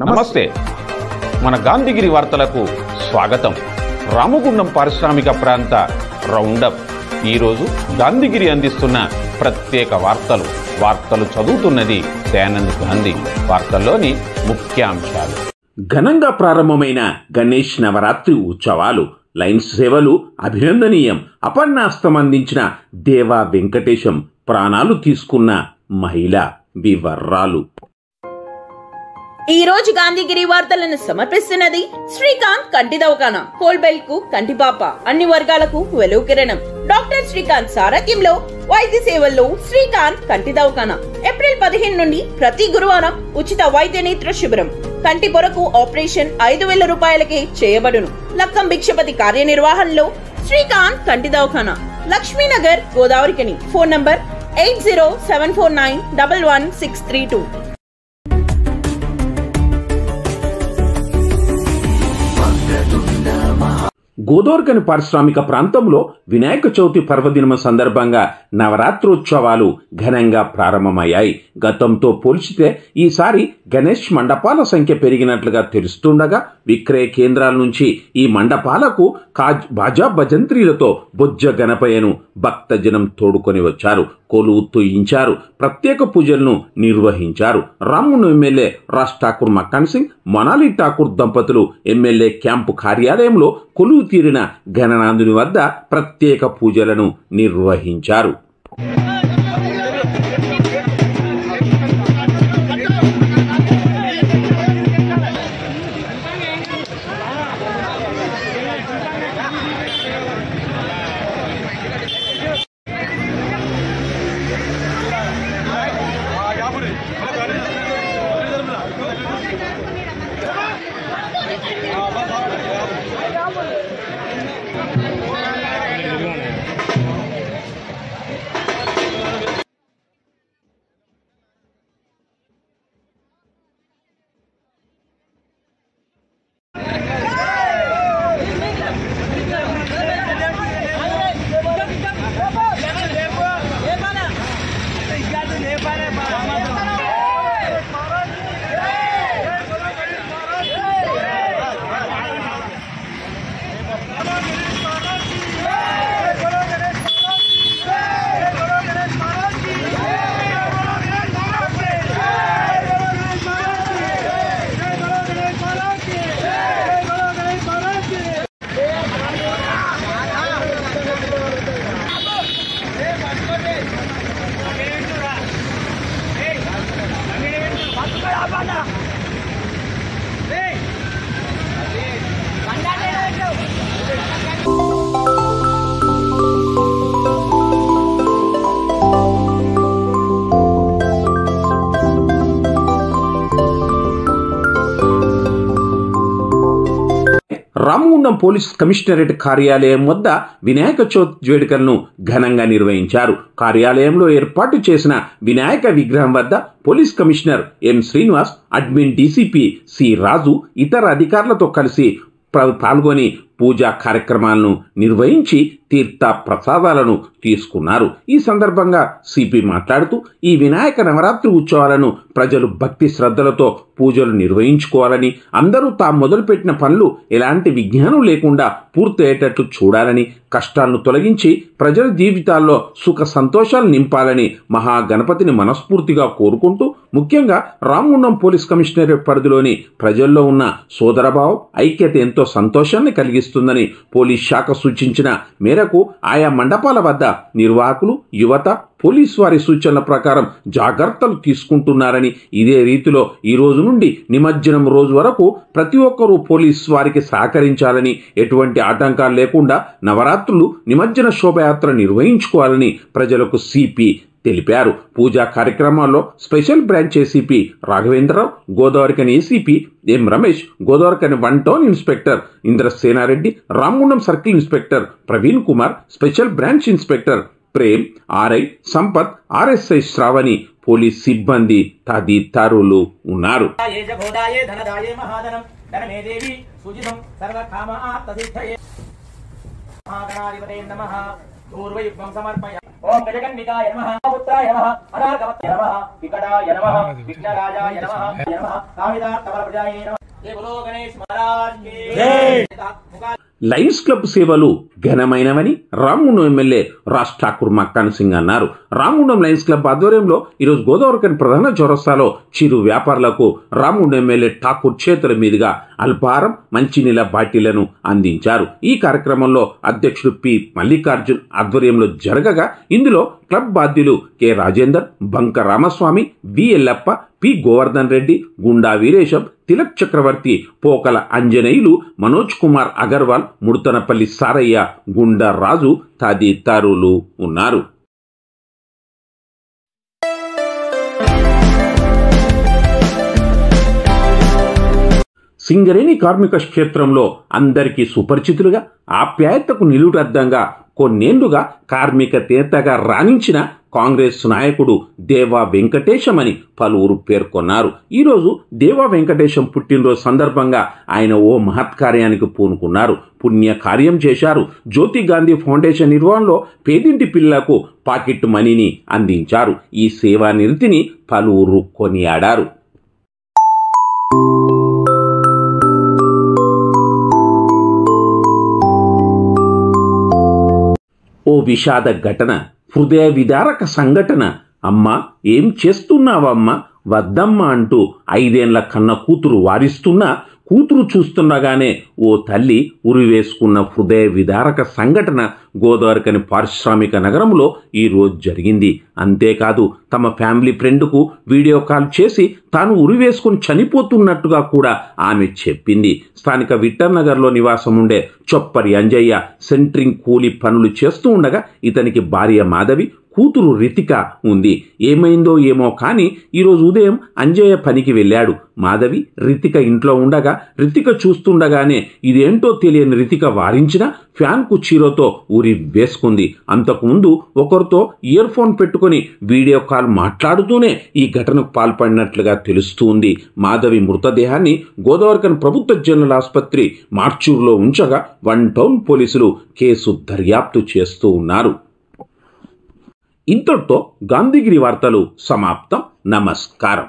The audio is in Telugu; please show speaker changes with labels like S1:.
S1: నమస్తే. మన గాంధీగిరి వార్తలకు స్వాగతం. రామగుండం పారిశ్రామిక ప్రాంత రౌండప్. ఈరోజు గాంధీగిరి అందిస్తున్న ప్రత్యేక వార్తలు చదువుతున్నది దయానంద్ గాంధీ. వార్తల్లోని ముఖ్యాంశాలు.
S2: ఘనంగా ప్రారంభమైన గణేష్ నవరాత్రి ఉత్సవాలు, లైన్స్ సేవలు అభినందనీయం. అపర్ణాస్తం అందించిన దేవా వెంకటేశం, ప్రాణాలు తీసుకున్న మహిళ వివరాలు.
S3: ఈ రోజు గాంధీగిరి వార్తలను సమర్పిస్తున్నది శ్రీకాంత్ కంటి దవాఖానా. కోల్బెల్ట్ కు కంటిపాప, అన్ని వర్గాలకు వెలుగు కిరణం. డాక్టర్ శ్రీకాంత్ సారథ్యంలో వైద్య సేవల్లో శ్రీకాంత్ కంటి దవాఖానా. ఏప్రిల్ 15 నుండి ప్రతి గురువారం ఉచిత వైద్య నేత్ర శిబిరం. కంటి పొరకు ఆపరేషన్ 5,000 రూపాయలకే చేయబడును. లక్కం భిక్షపతి కార్యనిర్వహణలో శ్రీకాంత్ కంటి దవాఖానా, లక్ష్మీనగర్, గోదావరికని. Phone number 8074911632.
S2: గోదావరికని పారిశ్రామిక ప్రాంతంలో వినాయక చవితి పర్వదినం సందర్భంగా నవరాత్రోత్సవాలు ఘనంగా ప్రారంభమయ్యాయి. గతంతో పోల్చితే ఈసారి గణేష్ మండపాల సంఖ్య పెరిగినట్లుగా తెలుస్తుండగా విక్రయ కేంద్రాల నుంచి ఈ మండపాలకు బాజా భజంత్రీలతో బొజ్జ గణపయ్యను భక్తజనం తోడుకొని వచ్చారు, కొలువు తూయించారు, ప్రత్యేక పూజలను నిర్వహించారు. రామును ఎమ్మెల్యే రాజ్ ఠాకూర్ మక్కాన్ సింగ్, మనాలి ఠాకూర్ దంపతులు ఎమ్మెల్యే క్యాంపు కార్యాలయంలో కొలువు తీరిన గణనాథుని వద్ద ప్రత్యేక పూజలను నిర్వహించారు. రామగుండం పోలీస్ కమిషనరేట్ కార్యాలయం వద్ద వినాయక చవితి వేడుకలను ఘనంగా నిర్వహించారు. కార్యాలయంలో ఏర్పాటు చేసిన వినాయక విగ్రహం వద్ద police commissioner M Srinivas, admin DCP C Raju ఇతర అధికారులతో కలిసి పాల్గొని పూజా కార్యక్రమాలను నిర్వహించి తీర్థ ప్రసాదాలను తీసుకున్నారు. ఈ సందర్భంగా సిపి మాట్లాడుతూ ఈ వినాయక నవరాత్రి ఉత్సవాలను ప్రజలు భక్తి శ్రద్ధలతో పూజలు నిర్వహించుకోవాలని, అందరూ తాము మొదలుపెట్టిన పనులు ఎలాంటి విఘ్నం లేకుండా పూర్తయ్యేటట్లు చూడాలని, కష్టాలను తొలగించి ప్రజల జీవితాల్లో సుఖ సంతోషాలు నింపాలని మహాగణపతిని మనస్ఫూర్తిగా కోరుకుంటూ, ముఖ్యంగా రామగుండం పోలీస్ కమిషనరేట్ పరిధిలోని ప్రజల్లో ఉన్న సోదరభావం, ఐక్యత ఎంతో సంతోషాన్ని కలిగిస్తుందని పోలీస్ శాఖ సూచించిన మేరకు ఆయా మండపాల వద్ద నిర్వాహకులు, యువత పోలీసు వారి సూచనల ప్రకారం జాగ్రత్తలు తీసుకుంటున్నారని, ఇదే రీతిలో ఈ రోజు నుండి నిమజ్జనం రోజు వరకు ప్రతి ఒక్కరూ పోలీసు వారికి సహకరించాలని, ఎటువంటి ఆటంకాలు లేకుండా నవరాత్రులు నిమజ్జన శోభయాత్ర నిర్వహించుకోవాలని ప్రజలకు సిపి తెలిపారు. పూజా కార్యక్రమాల్లో special branch ACP Raghavendra Rao, Godavarikhani ACP M Ramesh, Godavarikhani 1 town inspector Indrasena Reddy, Ramagundam circle inspector Praveen Kumar, special branch inspector Prem, RI Sampath, RSI Shravani, police సిబ్బంది తదితరులు ఉన్నారు.
S4: ఓం గజగన్నికాయ నమః పుత్రాయ నమః అనాగమత్య నమః వికటాయ నమః విఘ్నరాజాయ నమః నమః కామిదార్థఫలప్రదాయ నమః దేవలో గణేష్ మహారాజ్ కి జై.
S2: లయన్స్ క్లబ్ సేవలు ఘనమైనవని రామగుండం ఎమ్మెల్యే రాజ్ ఠాకూర్ మక్కాన్ సింగ్ అన్నారు. రామగుండం లయన్స్ క్లబ్ ఆధ్వర్యంలో ఈరోజు గోదావరిఖని ప్రధాన చౌరస్తాలో చిరు వ్యాపారులకు రామగుండం ఎమ్మెల్యే ఠాకూర్ చేతుల మీదుగా అల్పాహారం మంచినీళ్ళ బాటిళ్లను అందించారు. ఈ కార్యక్రమంలో అధ్యక్షుడు పి మల్లికార్జున్ ఆధ్వర్యంలో జరగగా ఇందులో క్లబ్ బాధ్యులు కె రాజేందర్, బంక రామస్వామి, వి ఎల్లప్ప, పి గోవర్ధన్ రెడ్డి, గుండా వీరేశం, తిలక్ చక్రవర్తి, పోకల అంజనేయులు, మనోజ్ కుమార్ అగర్వాల్, ముడతనపల్లి సారయ్య, గుండా రాజు తదితరులు ఉన్నారు. సింగరేణి కార్మిక క్షేత్రంలో అందరికీ సుపరిచితులుగా ఆప్యాయతకు నిలుటద్దంగా కొన్నేళ్లుగా కార్మిక నేతగా రాణించిన కాంగ్రెస్ నాయకుడు దేవా వెంకటేశం అని పలువురు పేర్కొన్నారు. ఈరోజు దేవా వెంకటేశం పుట్టినరోజు సందర్భంగా ఆయన ఓ మహత్కార్యానికి పూనుకున్నారు. పుణ్య కార్యం చేశారు. జ్యోతి గాంధీ ఫౌండేషన్ నిర్వహణలో పేదింటి పిల్లలకు పాకెట్ మనీని అందించారు. ఈ సేవా నిరతిని పలువురు కొనియాడారు. ఓ విషాద ఘటన, హృదయ విదారక సంఘటన. అమ్మా ఏం చేస్తున్నావమ్మా, వద్దమ్మా అంటూ 5 ఏళ్ల కన్న కూతురు వారిస్తున్నా కూతురు చూస్తుండగానే ఓ తల్లి ఉరివేసుకున్న హృదయ విదారక సంఘటన గోదావరిఖని పారిశ్రామిక నగరంలో ఈరోజు జరిగింది. అంతేకాదు తమ ఫ్యామిలీ ఫ్రెండ్కు వీడియో కాల్ చేసి తాను ఉరివేసుకుని చనిపోతున్నట్టుగా కూడా ఆమె చెప్పింది. స్థానిక విఠల్ నగర్లో నివాసం ఉండే చొప్పరి అంజయ్య సెంట్రింగ్ కూలి పనులు చేస్తూ ఉండగా ఇతనికి భార్య మాధవి, కూతురు రితిక ఉంది. ఏమైందో ఏమో కానీ ఈరోజు ఉదయం అంజయ్య పనికి వెళ్ళాడు. మాధవి, రితిక ఇంట్లో ఉండగా రితిక చూస్తుండగానే ఇదేంటో తెలియని రితిక వారించిన ఫ్యాన్ కుర్చీలతో ఊరి వేసుకుంది. అంతకుముందు ఒకరితో ఇయర్ ఫోన్ పెట్టుకుని వీడియో కాల్ మాట్లాడుతూనే ఈ ఘటనకు పాల్పడినట్లుగా తెలుస్తుంది. మాధవి మృతదేహాన్ని గోదావరిఖని ప్రభుత్వ జనరల్ ఆసుపత్రి మార్చూరులో ఉంచగా 1 టౌన్ పోలీసులు కేసు దర్యాప్తు చేస్తూ ఉన్నారు. ఇంతటితో గాంధీగిరి వార్తలు సమాప్తం. నమస్కారం.